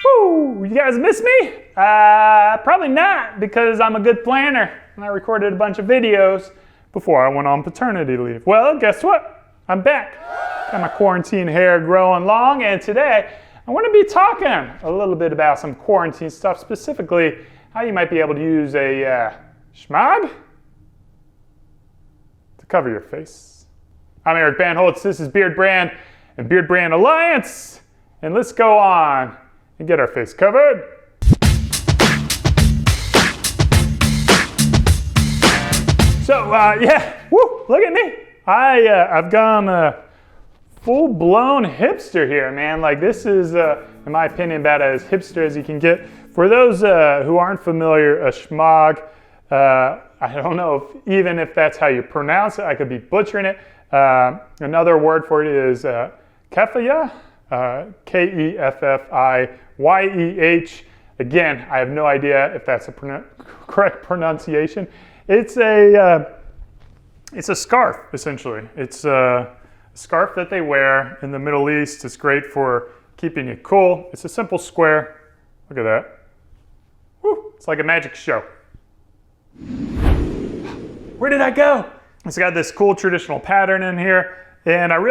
Woo! You guys miss me? Probably not, because I'm a good planner and I recorded a bunch of videos before I went on paternity leave. Well, guess what? I'm back. Got my quarantine hair growing long, and today I want to be talking a little bit about some quarantine stuff, specifically how you might be able to use a Shemagh to cover your face. I'm Bandholz, this is Beardbrand and Beardbrand Alliance, and let's go on and get our face covered. So yeah, woo, look at me. I've gone full-blown hipster here, man. Like, this is, in my opinion, about as hipster as you can get. For those who aren't familiar, a Shemagh, I don't know even if that's how you pronounce it. I could be butchering it. Another word for it is Keffiyeh, K-E-F-F-I-Y-E-H. Again, I have no idea if that's a correct pronunciation. It's a scarf, essentially. It's a scarf that they wear in the Middle East. It's great for keeping you cool. It's a simple square. Look at that. Woo, it's like a magic show. Where did I go? It's got this cool traditional pattern in here, and I'll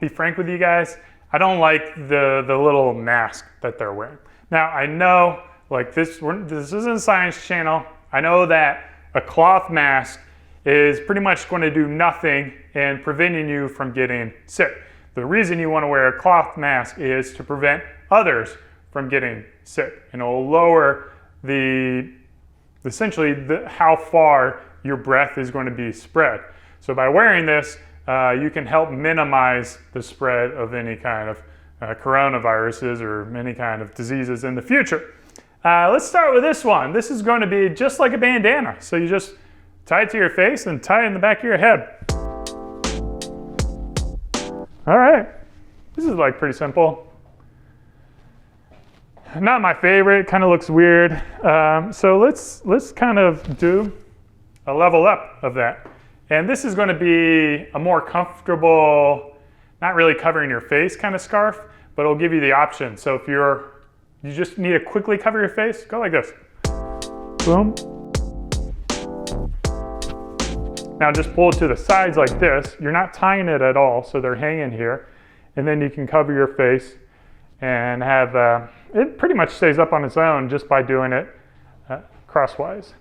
be frank with you guys, I don't like the little mask that they're wearing. Now, I know, like, this isn't a science channel. I know that a cloth mask is pretty much going to do nothing in preventing you from getting sick. The reason you want to wear a cloth mask is to prevent others from getting sick, and it'll lower essentially how far your breath is going to be spread. So by wearing this, you can help minimize the spread of any kind of coronaviruses or any kind of diseases in the future. Let's start with this one. This is going to be just like a bandana. So you just tie it to your face and tie it in the back of your head. All right, this is like pretty simple. Not my favorite, kind of looks weird. So let's kind of do a level up of that. And this is going to be a more comfortable, not really covering your face kind of scarf, but it'll give you the option. So if you just need to quickly cover your face, go like this. Boom. Now just pull it to the sides like this. You're not tying it at all, so they're hanging here. And then you can cover your face and have, it pretty much stays up on its own just by doing it crosswise.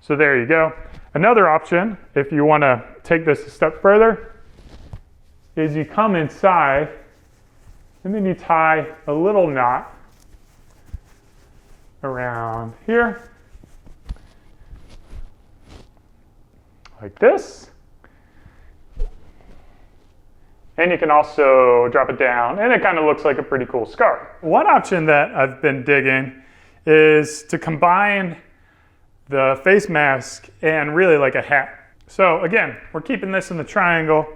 So there you go. Another option, if you want to take this a step further, is you come inside and then you tie a little knot around here, like this. And you can also drop it down, and it kind of looks like a pretty cool scarf. One option that I've been digging is to combine the face mask and really like a hat. So again, we're keeping this in the triangle.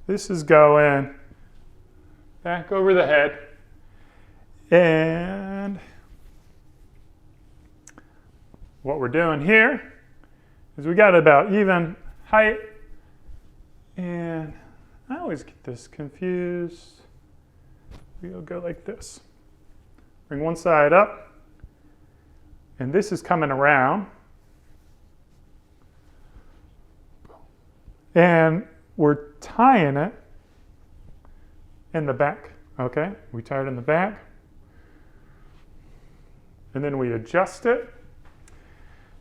This is going back over the head. And what we're doing here is we got about even height. And I always get this confused. We'll go like this. Bring one side up. And this is coming around. And we're tying it in the back, okay? We tie it in the back. And then we adjust it.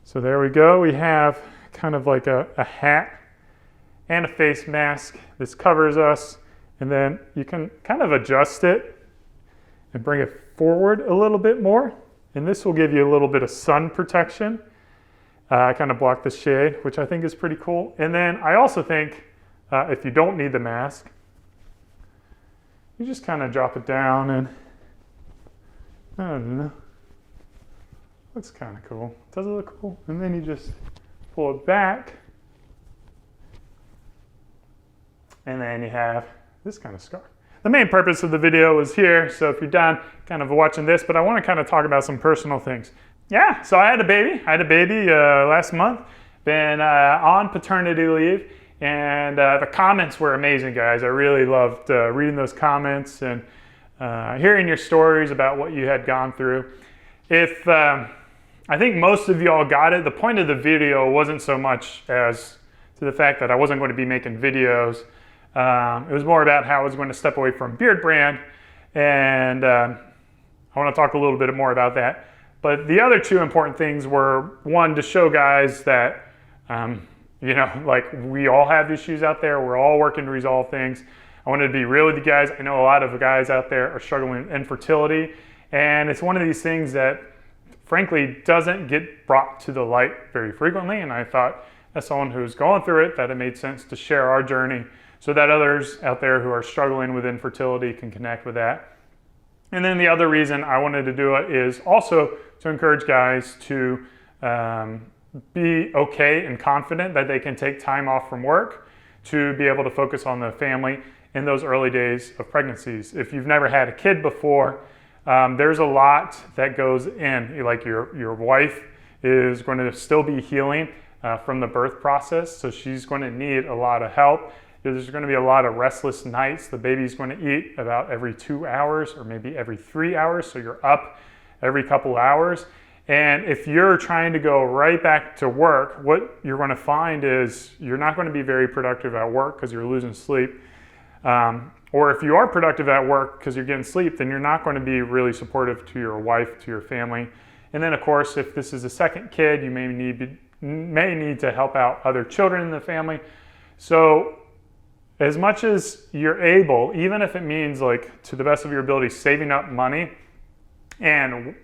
So there we go. We have kind of like a hat and a face mask. This covers us. And then you can kind of adjust it and bring it forward a little bit more. And this will give you a little bit of sun protection. Kind of block the shade, which I think is pretty cool. And then I also think if you don't need the mask, you just kind of drop it down and, I don't know, looks kind of cool. Does it look cool? And then you just pull it back. And then you have this kind of scarf. The main purpose of the video was here, so if you're done kind of watching this, but I want to kind of talk about some personal things. Yeah, so I had a baby. Last month. Been on paternity leave, And the comments were amazing, guys. I really loved reading those comments and hearing your stories about what you had gone through. I think most of y'all got it. The point of the video wasn't so much as to the fact that I wasn't going to be making videos. It was more about how I was going to step away from Beardbrand, and I want to talk a little bit more about that. But the other two important things were, one, to show guys that, like we all have issues out there. We're all working to resolve things. I wanted to be real with you guys. I know a lot of guys out there are struggling with infertility, and it's one of these things that frankly doesn't get brought to the light very frequently. And I thought, as someone who's going through it, that it made sense to share our journey so that others out there who are struggling with infertility can connect with that. And then the other reason I wanted to do it is also to encourage guys to be okay and confident that they can take time off from work to be able to focus on the family in those early days of pregnancies. If you've never had a kid before, there's a lot that goes in. Like your wife is going to still be healing from the birth process, so she's going to need a lot of help. There's going to be a lot of restless nights. The baby's going to eat about every 2 hours or maybe every 3 hours, so you're up every couple hours. And if you're trying to go right back to work, what you're going to find is you're not going to be very productive at work because you're losing sleep. Or if you are productive at work because you're getting sleep, then you're not going to be really supportive to your wife, to your family. And then of course, if this is a second kid, you may need to help out other children in the family. So as much as you're able, even if it means like to the best of your ability, saving up money and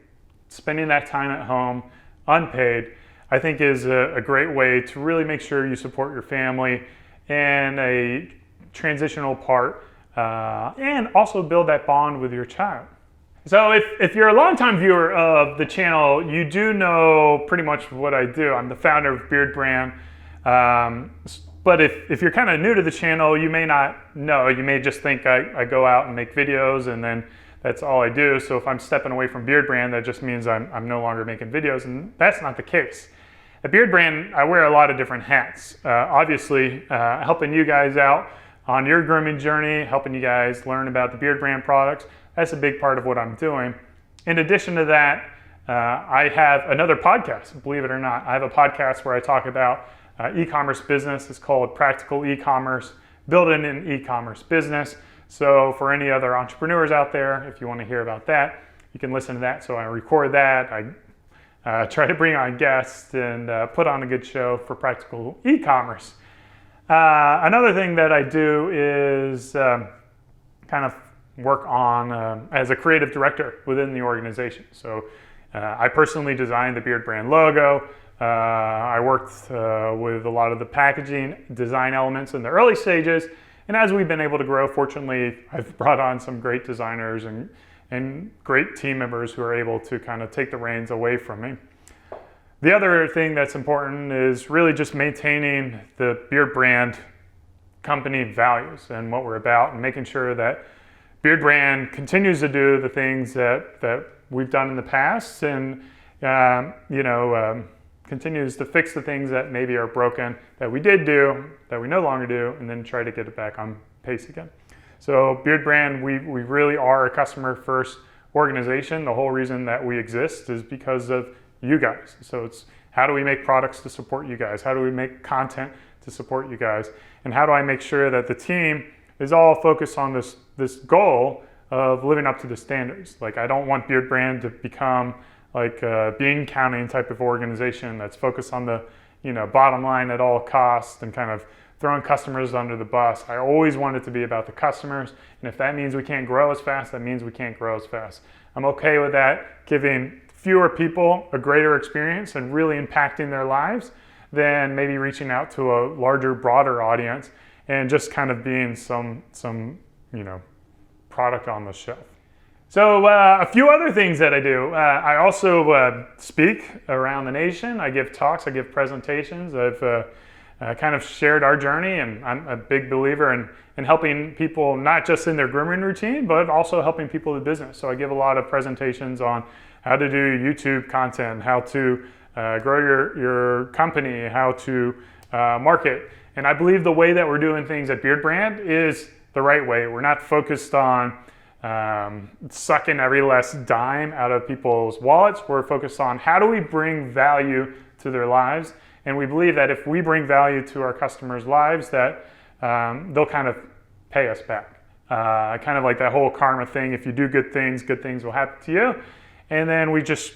spending that time at home unpaid, I think is a great way to really make sure you support your family in a transitional part and also build that bond with your child. So if you're a longtime viewer of the channel, you do know pretty much what I do. I'm the founder of Beardbrand. But if you're kind of new to the channel, you may not know. You may just think I go out and make videos and then that's all I do. So if I'm stepping away from Beardbrand, that just means I'm no longer making videos, and that's not the case. At Beardbrand, I wear a lot of different hats. Obviously, helping you guys out on your grooming journey, helping you guys learn about the Beardbrand products. That's a big part of what I'm doing. In addition to that, I have another podcast, believe it or not. I have a podcast where I talk about e-commerce business. It's called Practical E-commerce, building an e-commerce business. So for any other entrepreneurs out there, if you want to hear about that, you can listen to that. So I record that. I try to bring on guests and put on a good show for Practical E-commerce. Another thing that I do is kind of work on as a creative director within the organization. So I personally designed the Beardbrand logo. I worked with a lot of the packaging design elements in the early stages. And as we've been able to grow, fortunately, I've brought on some great designers and great team members who are able to kind of take the reins away from me. The other thing that's important is really just maintaining the Beardbrand company values and what we're about, and making sure that Beardbrand continues to do the things that we've done in the past, and continues to fix the things that maybe are broken, that we did do, that we no longer do, and then try to get it back on pace again. So Beardbrand, we really are a customer first organization. The whole reason that we exist is because of you guys. So it's how do we make products to support you guys? How do we make content to support you guys? And how do I make sure that the team is all focused on this goal of living up to the standards? Like, I don't want Beardbrand to become like a bean counting type of organization that's focused on the bottom line at all costs and kind of throwing customers under the bus. I always want it to be about the customers, and if that means we can't grow as fast, that means we can't grow as fast. I'm okay with that, giving fewer people a greater experience and really impacting their lives than maybe reaching out to a larger, broader audience and just kind of being some product on the shelf. So a few other things that I do. I also speak around the nation. I give talks, I give presentations. I've kind of shared our journey, and I'm a big believer in helping people, not just in their grooming routine, but also helping people with business. So I give a lot of presentations on how to do YouTube content, how to grow your company, how to market. And I believe the way that we're doing things at Beardbrand is the right way. We're not focused on sucking every last dime out of people's wallets. We're focused on how do we bring value to their lives. And we believe that if we bring value to our customers' lives, that they'll kind of pay us back. Kind of like that whole karma thing. If you do good things will happen to you. And then we just,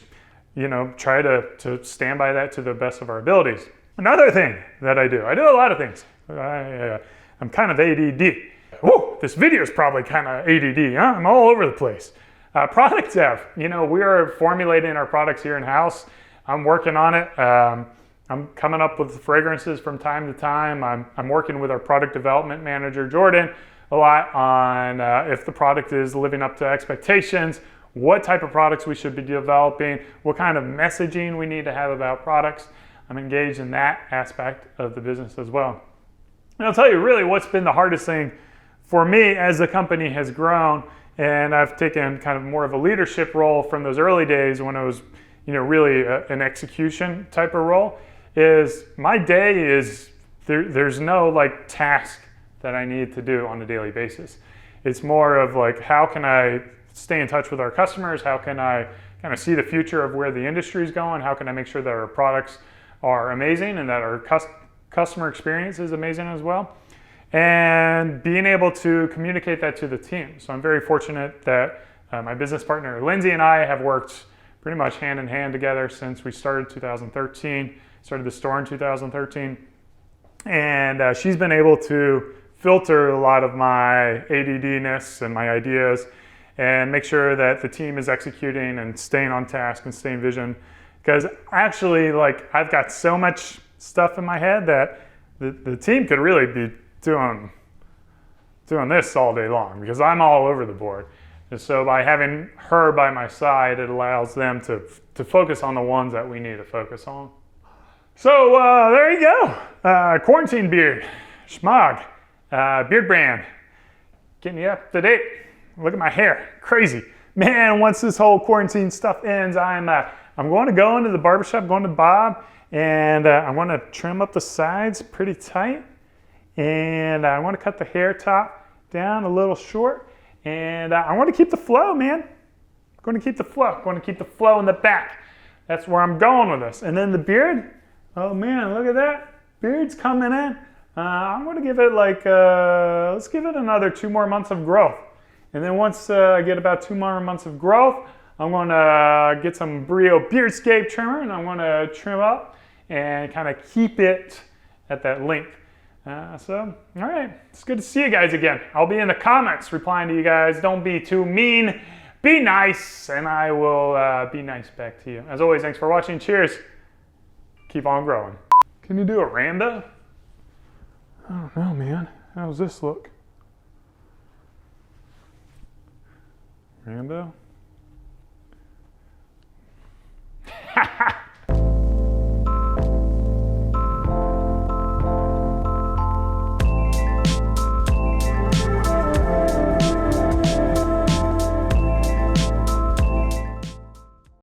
try to stand by that to the best of our abilities. Another thing that I do a lot of things. I'm kind of ADD. Whoa, this video is probably kind of ADD, huh? I'm all over the place. Product dev, we are formulating our products here in-house. I'm working on it. I'm coming up with fragrances from time to time. I'm working with our product development manager, Jordan, a lot on if the product is living up to expectations, what type of products we should be developing, what kind of messaging we need to have about products. I'm engaged in that aspect of the business as well. And I'll tell you really what's been the hardest thing for me as the company has grown, and I've taken kind of more of a leadership role from those early days when it was, really an execution type of role, is my day is, there's no like task that I need to do on a daily basis. It's more of like, how can I stay in touch with our customers? How can I kind of see the future of where the industry is going? How can I make sure that our products are amazing and that our customer experience is amazing as well? And being able to communicate that to the team. So I'm very fortunate that my business partner, Lindsay, and I have worked pretty much hand in hand together since we started 2013, started the store in 2013. And she's been able to filter a lot of my ADD-ness and my ideas and make sure that the team is executing and staying on task and staying vision. Because actually, I've got so much stuff in my head that the team could really be doing this all day long because I'm all over the board. And so by having her by my side, it allows them to focus on the ones that we need to focus on. So there you go. Quarantine beard, Shemagh, Beardbrand, getting you up to date. Look at my hair, crazy. Man, once this whole quarantine stuff ends, I'm going to go into the barbershop, going to Bob, and I want to trim up the sides pretty tight. And I want to cut the hair top down a little short. And I want to keep the flow, man. I'm going to keep the flow. I'm going to keep the flow in the back. That's where I'm going with this. And then the beard, oh man, look at that. Beard's coming in. I'm going to give it let's give it another 2 more months of growth. And then once I get about 2 more months of growth, I'm going to get some Brio Beardscape trimmer and I'm going to trim up and kind of keep it at that length. All right, it's good to see you guys again. I'll be in the comments replying to you guys. Don't be too mean, be nice, and I will be nice back to you. As always, thanks for watching. Cheers. Keep on growing. Can you do a Rambo? I don't know, man. How does this look? Rambo?